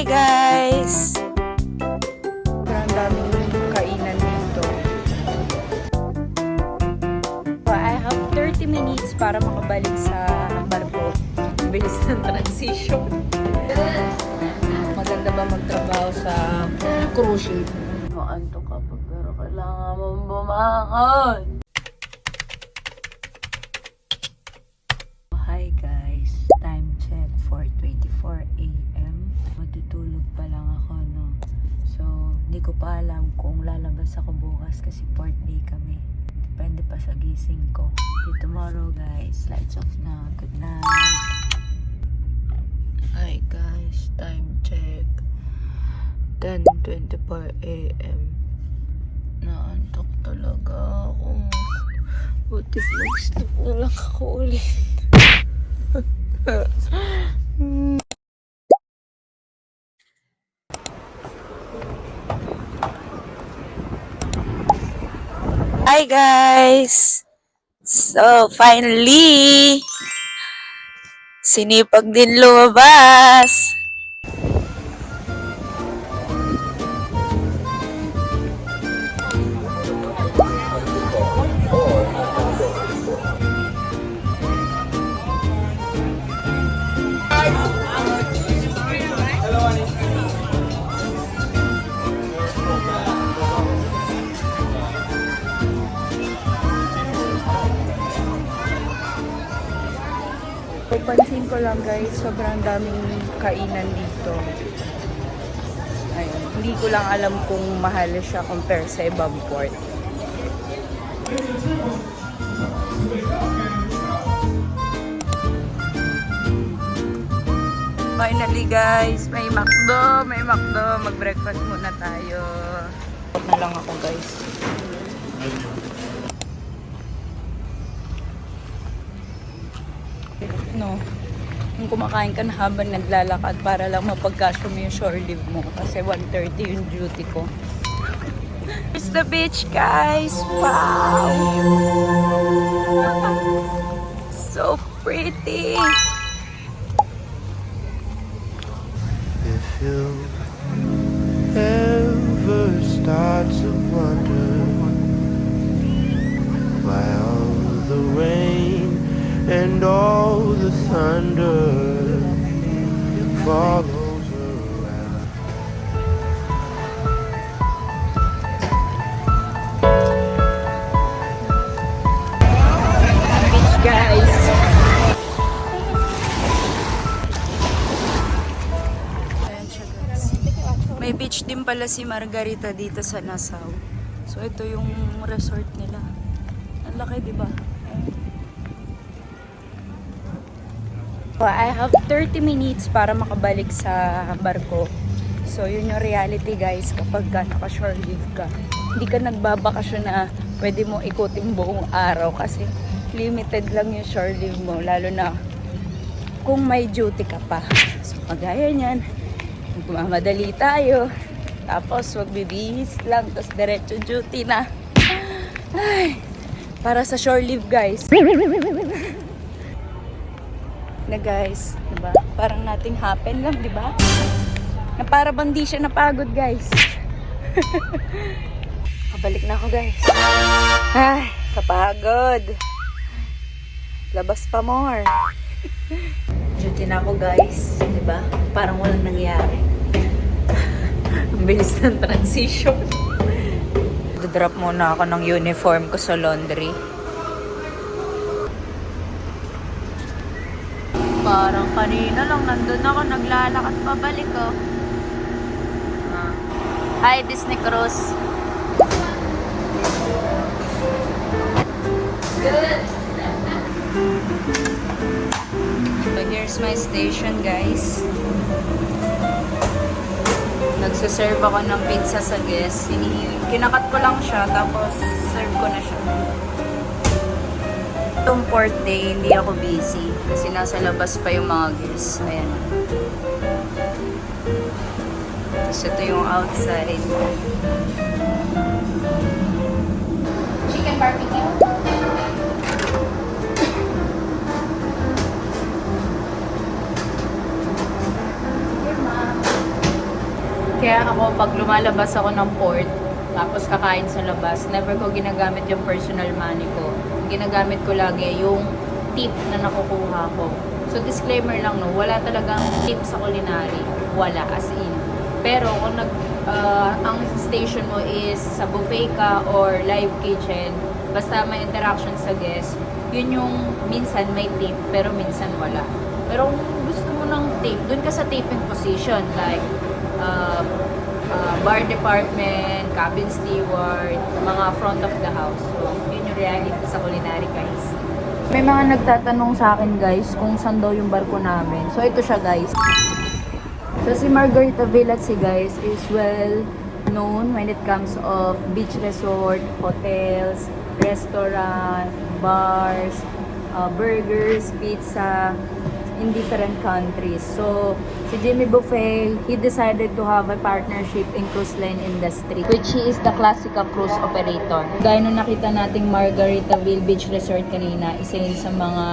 Hi guys! Sobrang daming kainan dito. I have 30 minutes para makabalik sa barko. Bilis ng transition. Maganda ba magtrabaho sa cruise ship? Maanto ka pa pero kailangan mong bumangon. Hi guys, time check 4:24 AM. Matutulog pa lang ako, no? So, hindi ko pa alam kung lalabas ako bukas kasi port day kami. Depende pa sa gising ko. See tomorrow guys, lights off na. Good night. Hi guys, time check 10:24 AM. Naantok talaga ako. Buti mag-sleep na lang ako ulit. Hi guys! So finally, sinipag din lumabas. Pansin ko lang guys, sobrang daming kainan dito. Ayun, hindi ko lang alam kung mahal siya compare sa ibang port. Finally guys, may McDo, mag-breakfast muna tayo. Huwag na lang ako guys. No, kung kumakain ka na habang naglalakad para lang mapagkasya mo yung shore leave mo kasi 1:30 yung duty ko. Here's the beach guys! Wow! So pretty! If you ever start to wonder why all the rain and all the thunder follows around. Beach guys! Ayan siya guys. May beach din pala si Margarita dito sa Nassau. So ito yung resort nila. Ang laki diba? I have 30 minutes para makabalik sa barko. So, yun yung reality guys kapag naka-shore leave ka. Hindi ka nagbabakasyon na pwede mo ikutin buong araw kasi limited lang yung shore leave mo. Lalo na kung may duty ka pa. So, kagaya niyan, magmamadali tayo. Tapos, magbibihis lang. Tapos, diretso duty na. Ay, para sa shore leave guys. Na guys, diba? Parang nating happen lang, diba? Na para bang di siya napagod, guys. Kabalik na ako, guys. Ay, kapagod. Labas pa more. Duty na ako, guys. Diba? Parang walang nangyari. Ang bilis ng transition. Drop muna ako ng uniform ko sa laundry. Parang kanina lang nandun ako, naglalakad pabalik ko. Hi, Disney Cruise. Good. So here's my station guys. Nagsaserve ako ng pizza sa guest. Kinakat ko lang siya, tapos serve ko na siya. Itong port day, hindi ako busy. Kasi nasa labas pa yung mga guests. Ayan. Tapos ito yung outside. Chicken barbecue. Here, ma'am. Kaya ako, pag lumalabas ako ng port, tapos kakain sa labas, never ko ginagamit yung personal money ko. Ginagamit ko lagi yung tip na nakukuha ko. So, disclaimer lang, no, wala talagang tip sa culinary. Wala, as in. Pero, kung ang station mo is sa buffet ka or live kitchen, basta may interaction sa guest, yun yung minsan may tip, pero minsan wala. Pero kung gusto mo ng tip, dun ka sa tipping position, like, bar department, cabin steward, mga front of the house. So, yun yung reality sa culinary, guys. May mga nagtatanong sa akin, guys, kung saan daw yung barko namin. So, ito siya, guys. So, si Margarita Villatsi, guys, is well known when it comes of beach resort, hotels, restaurant, bars, burgers, pizza, in different countries. So, si Jimmy Buffet, he decided to have a partnership in cruise line industry, which he is the classical cruise operator. Gaya nung nakita nating Margaritaville Beach Resort kanina, isa yun sa mga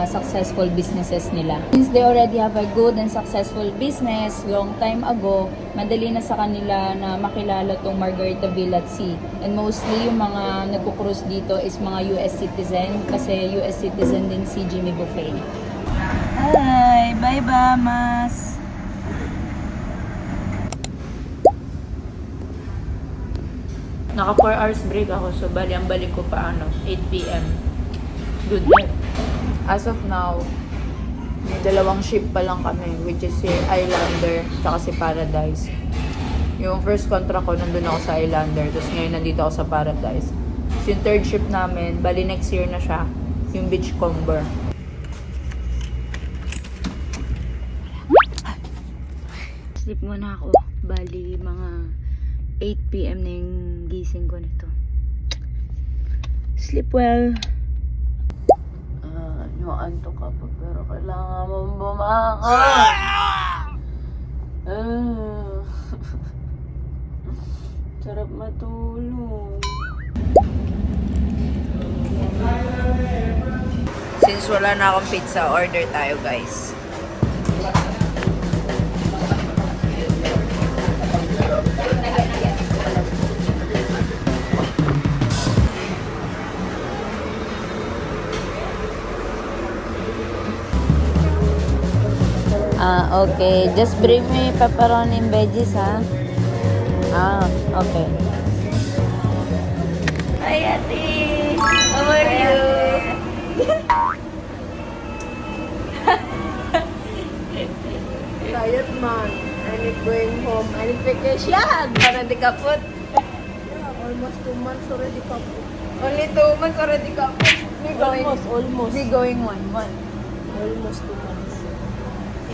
successful businesses nila. Since they already have a good and successful business long time ago, madali na sa kanila na makilala tong Margaritaville at Sea. And mostly yung mga nagko-cruise dito is mga US citizen kasi US citizen din si Jimmy Buffet. Hi! Bye, Bamas! Naka 4 hours break ako, so bali ang balik ko pa 8 p.m. Good night. As of now, may dalawang ship pa lang kami, which is si Islander tsaka si Paradise. Yung first contract ko, nandun ako sa Islander, tapos ngayon nandito ako sa Paradise. So yung third ship namin, bali next year na siya, yung Beachcomber. Sleep muna ako. Bali, mga 8 p.m. na yung gising ko nito. Sleep well. Antok ka pa, pero kailangan mong bumangon. Sarap matulog. Since wala na akong pizza, order tayo, guys. Okay. Just bring me pepperoni and veggies, ha? Okay. Hi, Ate! How are you? Tired man. I need going home. I need vacation. Para di kaput. Yeah, almost 2 months already couple. Only 2 months already kaput. Almost. We're going 1 month. Almost 2 months.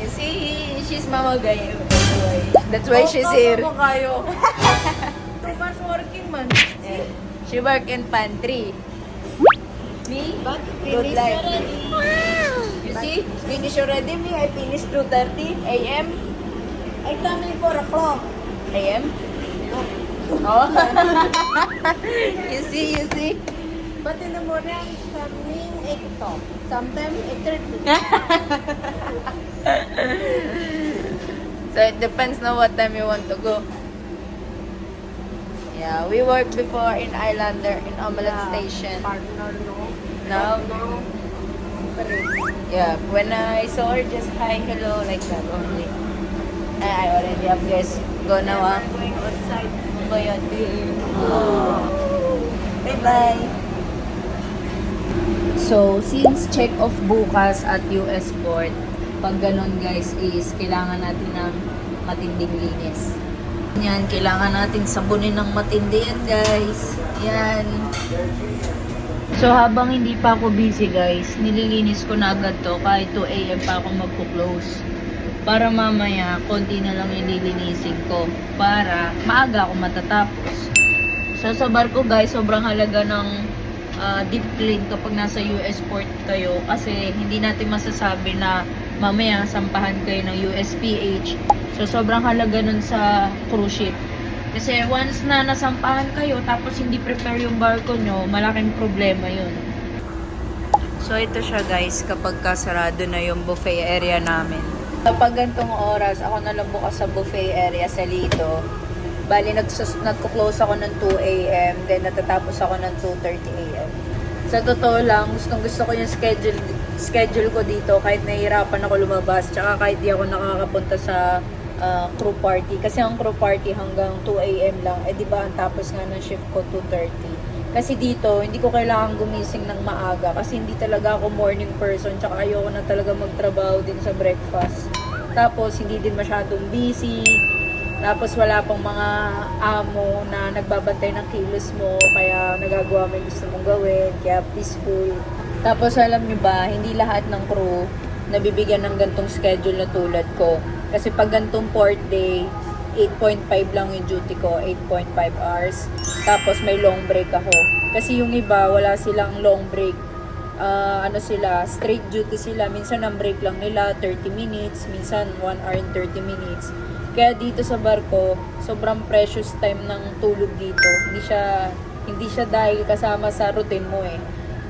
You see, she's Mama Gayo. That's why she's here. Mama kayo. 2 months working man. Yeah. She work in pantry. Me? But Good finish life. already. You see? Finish already. Me, I finished 2:30 a.m. I come in 4 o'clock. a.m. Oh. You see? But in the morning, I'm coming 8 o'clock. Sometimes 8:30. So it depends na what time you want to go. Yeah, we worked before in Islander in Omelette Station. Partner, no? Now, No. yeah, when I saw her, just hi, hello, like that only. I already have guests. Go now, ah. I'm going outside. Go yun. Bye-bye. So, since check off bukas at US port, pag ganun guys is kailangan natin ng matinding linis. Yan, kailangan nating sabunin ng matindi yan guys. Yan. So habang hindi pa ako busy guys, nililinis ko na agad to kahit 2 AM pa ako magpo-close. Para mamaya, konti na lang nililinisin ko para maaga ako matatapos. So sa barko guys, sobrang halaga ng deep clean kapag nasa US port kayo kasi hindi natin masasabi na mamaya sampahan kayo ng USPH. So sobrang halaga nun sa cruise ship. Kasi once na nasampahan kayo tapos hindi prepare yung barko nyo, malaking problema yun. So ito siya guys, kapag kasarado na yung buffet area namin. Kapag gantong oras, ako na lang bukas sa buffet area sa Lido. Bali, nagko-close ako ng 2 a.m. Then, natatapos ako ng 2:30 a.m. Sa totoo lang, gusto ko yung schedule ko dito kahit nahihirapan ako lumabas. Tsaka kahit di ako nakakapunta sa crew party. Kasi ang crew party hanggang 2 a.m. lang. Eh, di ba, ang tapos nga ng shift ko 2:30. Kasi dito, hindi ko kailangan gumising ng maaga. Kasi hindi talaga ako morning person. Tsaka ayoko na talaga magtrabaho din sa breakfast. Tapos, hindi din masyadong busy. Tapos wala pang mga amo na nagbabantay ng kilos mo, kaya nagagawa mo yung gusto mong gawin, kaya peaceful. Tapos alam nyo ba, hindi lahat ng crew nabibigyan ng gantong schedule na tulad ko. Kasi pag gantong port day, 8.5 lang yung duty ko, 8.5 hours. Tapos may long break ako. Kasi yung iba, wala silang long break. Sila, straight duty sila. Minsan ang break lang nila, 30 minutes. Minsan 1 hour and 30 minutes. Kaya dito sa barko, sobrang precious time ng tulog dito. Hindi siya dahil kasama sa routine mo eh.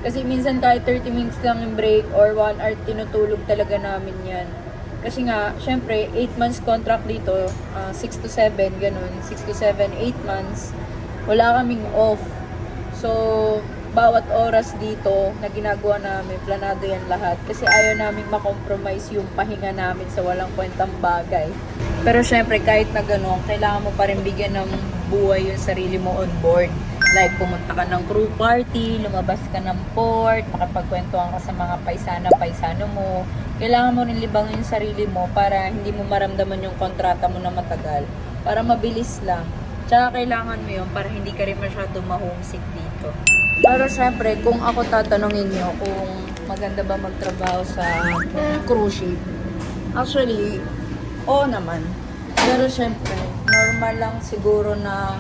Kasi minsan kahit 30 minutes lang yung break or 1 hour, tinutulog talaga namin yan. Kasi nga, syempre, 8 months contract dito, 6 to 7, ganun. 6 to 7, 8 months. Wala kaming off. So, bawat oras dito na ginagawa namin, planado yan lahat. Kasi ayaw namin makompromise yung pahinga namin sa walang kwentang bagay. Pero syempre, kahit na gano'n, kailangan mo pa rin bigyan ng buhay yung sarili mo on board. Like, pumunta ka ng crew party, lumabas ka ng port, makapagkwentuhan ka sa mga paisano mo. Kailangan mo rin libangin yung sarili mo para hindi mo maramdaman yung kontrata mo na matagal. Para mabilis lang. Tsaka kailangan mo yun para hindi ka rin masyado ma-homesick dito. Pero syempre, kung ako tatanungin nyo kung maganda ba magtrabaho sa cruise ship, actually, oo naman. Pero syempre, normal lang siguro na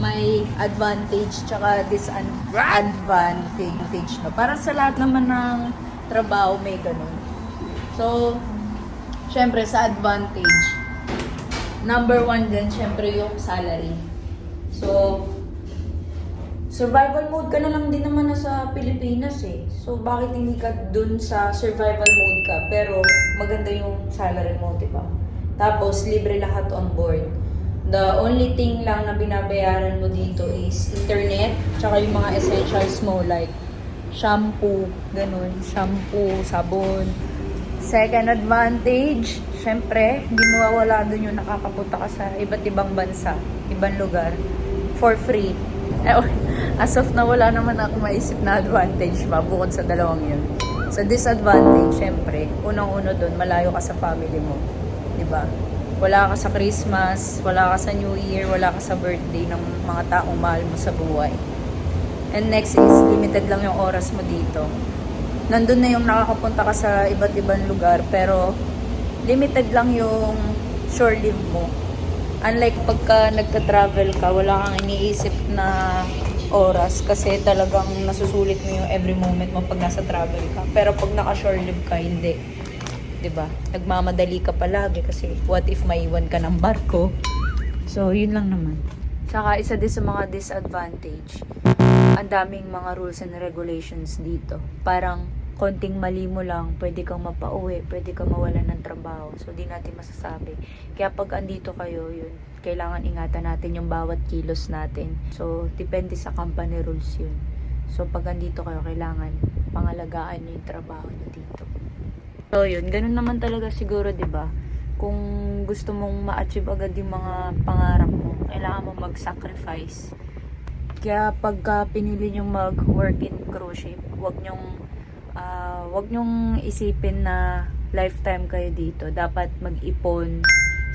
may advantage tsaka disadvantage. No? Para sa lahat naman ng trabaho may ganun. So, syempre sa advantage, number 1 din, syempre yung salary. So, survival mode ka na lang din naman sa Pilipinas eh. So, bakit hindi ka dun sa survival mode ka, pero maganda yung salary mo, diba? Tapos, libre lahat on board. The only thing lang na binabayaran mo dito is internet, tsaka yung mga essentials mo like shampoo, ganun, shampoo, sabon. Second advantage, syempre, hindi mawawala dun yung nakakapunta ka sa iba't ibang bansa, ibang lugar, for free. As of na wala naman ako maisip na advantage pa bukod sa dalawang yun. Sa disadvantage, syempre, unang-uno dun, malayo ka sa family mo. Diba? Wala ka sa Christmas, wala ka sa New Year, wala ka sa birthday ng mga taong mahal mo sa buhay. And next is, limited lang yung oras mo dito. Nandun na yung nakakapunta ka sa iba't ibang lugar, pero limited lang yung shore leave mo. Unlike pagka nagka-travel ka, wala kang iniisip na oras kasi talagang nasusulit mo yung every moment mo pag nasa travel ka. Pero pag naka-shore leave ka, hindi. 'Di ba? Nagmamadali ka palagi kasi what if maiwan ka ng barko? So, yun lang naman. Saka isa din sa mga disadvantage, ang daming mga rules and regulations dito. Parang konting mali mo lang, pwede kang mapauwi, pwede kang mawalan ng trabaho. So, di natin masasabi. Kaya pag andito kayo, yun, kailangan ingatan natin yung bawat kilos natin. So, depende sa company rules yun. So, pag andito kayo, kailangan pangalagaan nyo yung trabaho nyo dito. So, yun, ganun naman talaga siguro, diba? Kung gusto mong ma-achieve agad yung mga pangarap mo, kailangan mo mag-sacrifice. Kaya pagka pinili nyo mag-work in cruise ship, wag nyong isipin na lifetime kayo dito. Dapat mag-ipon,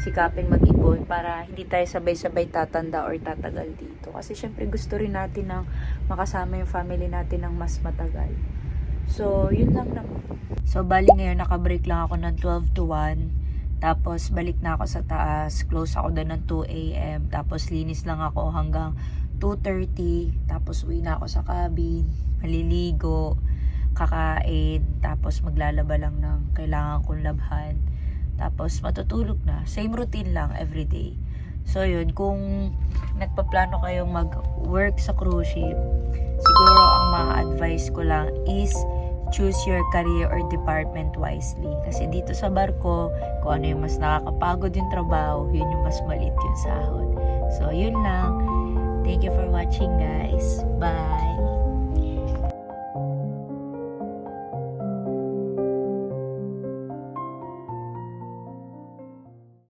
sikapin mag-ipon para hindi tayo sabay-sabay tatanda or tatagal dito. Kasi syempre gusto rin natin na makasama yung family natin ng mas matagal. So, yun lang naman. So, bali ngayon nakabreak lang ako ng 12 to 1. Tapos, balik na ako sa taas. Close ako doon ng 2 a.m. Tapos, linis lang ako hanggang 2:30. Tapos, uwi na ako sa cabin. Maliligo. Kakain. Tapos, maglalaba lang ng kailangan kong labhan. Tapos, matutulog na. Same routine lang everyday. So, yun. Kung nagpaplano kayong mag-work sa cruise ship, siguro ang ma-advise ko lang is choose your career or department wisely. Kasi dito sa barko, kung ano yung mas nakakapagod yung trabaho, yun yung mas maliit yung sahod. So, yun lang. Thank you for watching, guys. Bye!